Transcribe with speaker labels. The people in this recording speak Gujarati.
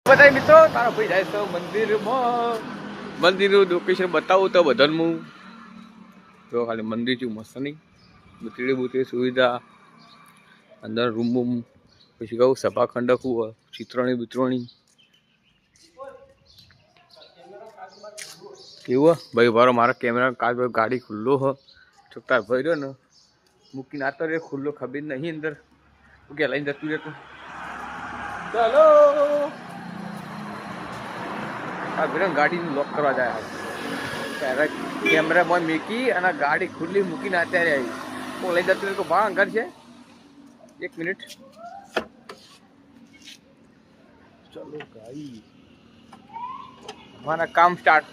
Speaker 1: બધા મિત્રો તારા ભાઈ જાય તો મંદિરમાં મંદિરનું લોકેશન બતાવું તો બધાને હું જો ખાલી મંદિર છું મસ્ત નહીં બુતરી સુવિધા અંદર રૂમ બૂમ પછી કહું સભાખંડ આખું ચિત્રણી કેવું ભાઈ મારો મારા કેમેરા કાચ ગાડી ખુલ્લો હ ચોકતાર ભાઈ રહ્યો ને મૂકીને આતો રે ખુલ્લો ખબર નહીં અંદર કે લઈને જતું રહેતું ચાલો આ ભાઈ ગાડીને લોક કરવા જાય કેમેરામાં મૂકી અને ગાડી ખુલ્લી મૂકીને અત્યારે આવી હું લઈ જતું તો ભાવ ઘર છે 1 મિનિટ ચલો ગાઈ हमारा काम स्टार्ट